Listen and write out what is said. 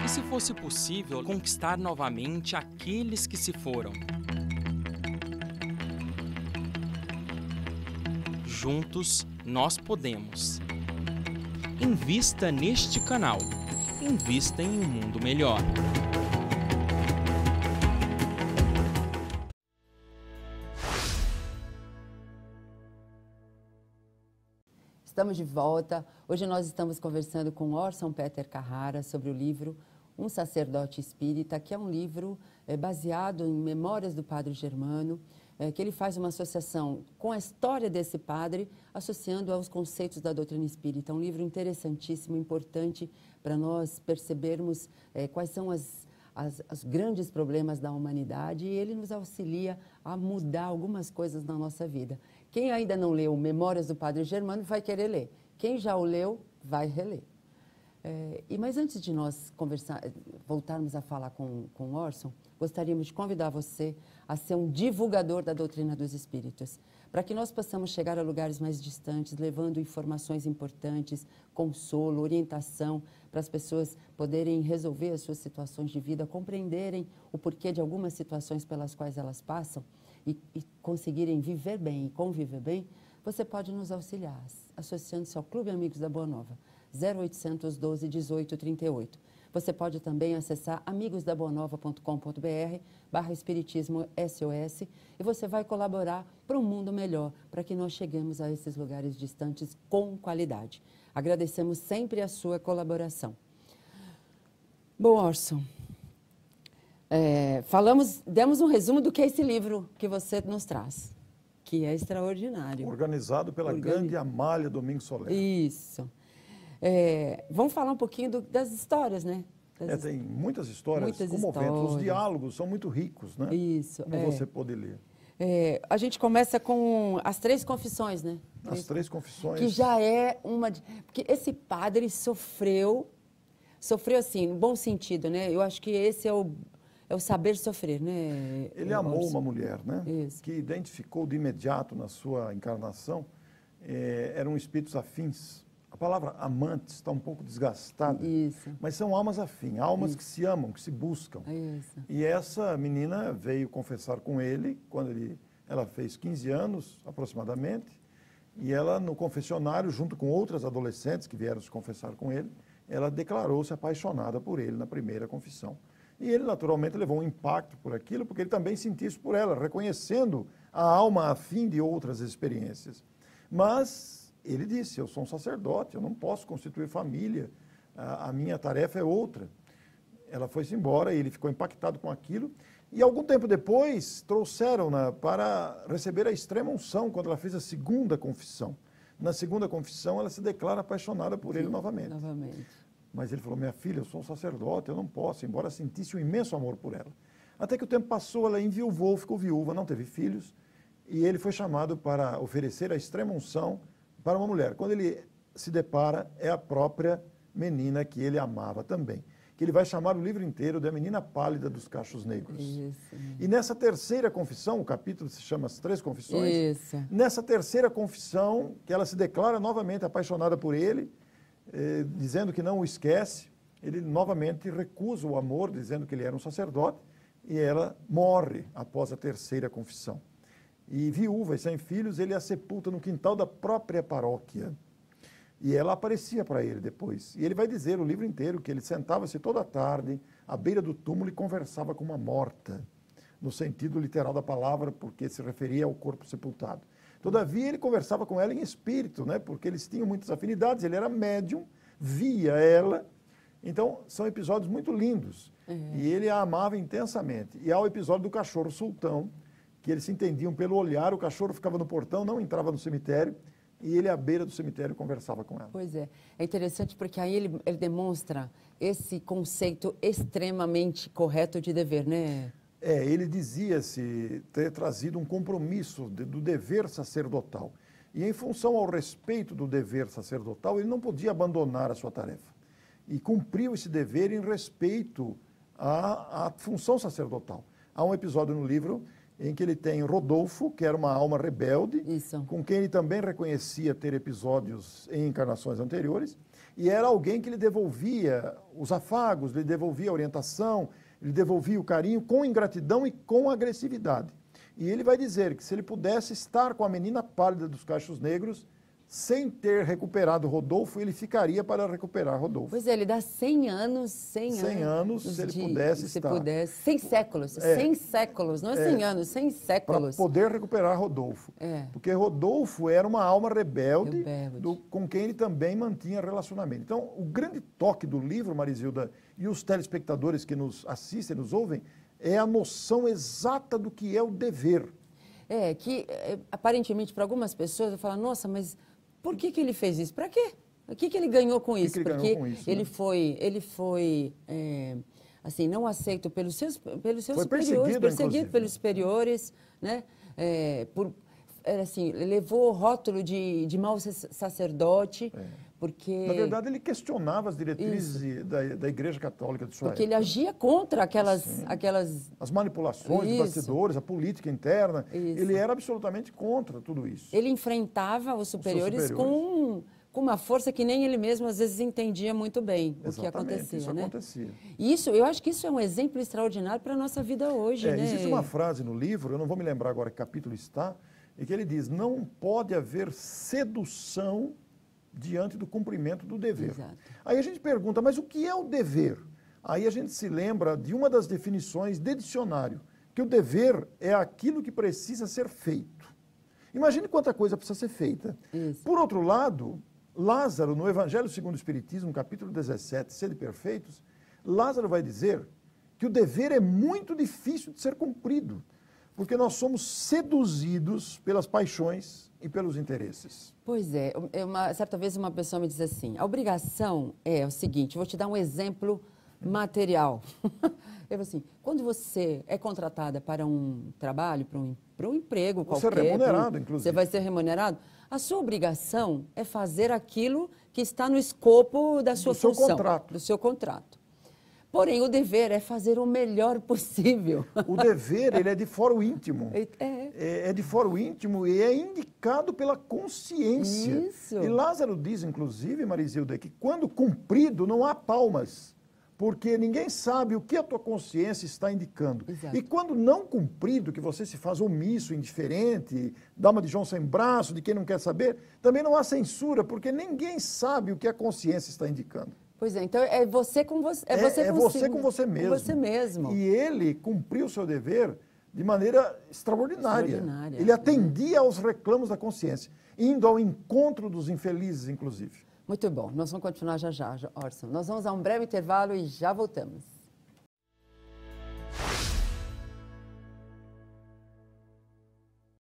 E se fosse possível conquistar novamente aqueles que se foram? Juntos, nós podemos. Invista neste canal. Invista em um mundo melhor. Estamos de volta. Hoje nós estamos conversando com Orson Peter Carrara sobre o livro Um Sacerdote Espírita, que é um livro baseado em memórias do Padre Germano, que ele faz uma associação com a história desse padre, associando aos conceitos da doutrina espírita. Um livro interessantíssimo, importante para nós percebermos quais são os grandes problemas da humanidade, e ele nos auxilia a mudar algumas coisas na nossa vida. Quem ainda não leu Memórias do Padre Germano vai querer ler. Quem já o leu, vai reler. Mas antes de nós voltarmos a falar com o Orson, gostaríamos de convidar você a ser um divulgador da doutrina dos espíritos, para que nós possamos chegar a lugares mais distantes, levando informações importantes, consolo, orientação, para as pessoas poderem resolver as suas situações de vida, compreenderem o porquê de algumas situações pelas quais elas passam e conseguirem viver bem e conviver bem. Você pode nos auxiliar, associando-se ao Clube Amigos da Boa Nova, 0800 12 18 38. Você pode também acessar amigosdaboanova.com.br/espiritismo SOS, e você vai colaborar para um mundo melhor, para que nós cheguemos a esses lugares distantes com qualidade. Agradecemos sempre a sua colaboração. Bom, Orson, demos um resumo do que é esse livro que você nos traz, que é extraordinário. Organizado pela grande Amália Domingos Soler. Isso. Vamos falar um pouquinho das histórias, né? Tem muitas histórias comoventes. Os diálogos são muito ricos, né? Isso. Como você pode ler. A gente começa com as 3 confissões, né? As 3 confissões. Que já é uma... Porque esse padre sofreu assim, no bom sentido, né? Eu acho que esse é o saber sofrer, né? Ele amou uma mulher, né? Isso. Que identificou de imediato na sua encarnação, eram espíritos afins. A palavra amante está um pouco desgastada, Isso. Mas são almas afins, almas que se amam, que se buscam. Isso. E essa menina veio confessar com ele quando ela fez 15 anos, aproximadamente, e ela, no confessionário, junto com outras adolescentes que vieram se confessar com ele, ela declarou-se apaixonada por ele na primeira confissão. E ele, naturalmente, levou um impacto por aquilo, porque ele também sentia isso por ela, reconhecendo a alma afim de outras experiências. Mas ele disse: eu sou um sacerdote, eu não posso constituir família, a minha tarefa é outra. Ela foi-se embora e ele ficou impactado com aquilo. E algum tempo depois, trouxeram-na para receber a extrema unção, quando ela fez a segunda confissão. Na segunda confissão, ela se declara apaixonada por ele novamente. Mas ele falou: minha filha, eu sou um sacerdote, eu não posso, embora sentisse um imenso amor por ela. Até que o tempo passou, ela enviuvou, ficou viúva, não teve filhos, e ele foi chamado para oferecer a extrema unção para uma mulher. Quando ele se depara, é a própria menina que ele amava também, que ele vai chamar o livro inteiro de A Menina Pálida dos Cachos Negros. Isso. E nessa terceira confissão, o capítulo se chama As 3 Confissões, Isso. Nessa terceira confissão, que ela se declara novamente apaixonada por ele, dizendo que não o esquece, ele novamente recusa o amor, dizendo que ele era um sacerdote, e ela morre após a terceira confissão. E viúva e sem filhos, ele a sepulta no quintal da própria paróquia. E ela aparecia para ele depois. E ele vai dizer o livro inteiro que ele sentava-se toda tarde à beira do túmulo e conversava com uma morta, no sentido literal da palavra, porque se referia ao corpo sepultado. Todavia, ele conversava com ela em espírito, né? Porque eles tinham muitas afinidades, ele era médium, via ela. Então, são episódios muito lindos. E ele a amava intensamente. E há o episódio do cachorro sultão, que eles se entendiam pelo olhar, o cachorro ficava no portão, não entrava no cemitério, e ele à beira do cemitério conversava com ela. Pois é. É interessante porque aí ele demonstra esse conceito extremamente correto de dever, né? Ele dizia-se ter trazido um compromisso do dever sacerdotal. E em função ao respeito do dever sacerdotal, ele não podia abandonar a sua tarefa. E cumpriu esse dever em respeito à função sacerdotal. Há um episódio no livro em que ele tem Rodolfo, que era uma alma rebelde, com quem ele também reconhecia ter episódios em encarnações anteriores, E era alguém que lhe devolvia os afagos, lhe devolvia a orientação, lhe devolvia o carinho com ingratidão e com agressividade. E ele vai dizer que se ele pudesse estar com a menina pálida dos cachos negros, sem ter recuperado Rodolfo, ele ficaria para recuperar Rodolfo. Pois é, ele dá 100 anos, 100 anos, se ele pudesse estar. 100 séculos, 100 séculos, não é 100 anos, 100 séculos. Para poder recuperar Rodolfo. Porque Rodolfo era uma alma rebelde. Com quem ele também mantinha relacionamento. Então, o grande toque do livro, Marisilda, e os telespectadores que nos assistem, nos ouvem, é a noção exata do que é o dever. Que aparentemente para algumas pessoas, eu falo, nossa, mas por que ele fez isso? Para quê? O que ele ganhou com isso? Porque ele foi assim, não aceito pelos seus superiores, perseguido pelos superiores, né? Assim, levou o rótulo de mau sacerdote, porque... Na verdade, ele questionava as diretrizes da Igreja Católica de sua época. Porque ele agia contra aquelas... As manipulações dos bastidores, a política interna. Ele era absolutamente contra tudo isso. Ele enfrentava os superiores com uma força que nem ele mesmo, às vezes, entendia muito bem o que acontecia. Isso acontecia. E eu acho que isso é um exemplo extraordinário para a nossa vida hoje, né? Existe uma frase no livro, eu não vou me lembrar agora que capítulo está, em que ele diz, não pode haver sedução diante do cumprimento do dever. Exato. Aí a gente pergunta, mas o que é o dever? Aí a gente se lembra de uma das definições de dicionário, que o dever é aquilo que precisa ser feito. Imagine quanta coisa precisa ser feita. Isso. Por outro lado, Lázaro, no Evangelho segundo o Espiritismo, capítulo 17, Sede Perfeitos, Lázaro vai dizer que o dever é muito difícil de ser cumprido, porque nós somos seduzidos pelas paixões e pelos interesses. Pois é. Certa vez uma pessoa me diz assim, a obrigação é o seguinte, vou te dar um exemplo material. Eu falo assim, quando você é contratada para um trabalho, para um emprego qualquer... Você é remunerado, inclusive. Você vai ser remunerado. A sua obrigação é fazer aquilo que está no escopo da sua função. Do seu contrato. Porém, o dever é fazer o melhor possível. O dever, ele é de foro íntimo. É de foro íntimo e é indicado pela consciência. Isso. E Lázaro diz, inclusive, Marisilda, que quando cumprido não há palmas, porque ninguém sabe o que a tua consciência está indicando. Exato. E quando não cumprido, que você se faz omisso, indiferente, dá uma de João sem braço, de quem não quer saber, também não há censura, porque ninguém sabe o que a consciência está indicando. Pois é, então é você com você, você com você mesmo. Com você mesmo. E ele cumpriu o seu dever de maneira extraordinária. Ele atendia aos reclamos da consciência, indo ao encontro dos infelizes, inclusive. Muito bom, nós vamos continuar já, Orson. Nós vamos a um breve intervalo e já voltamos.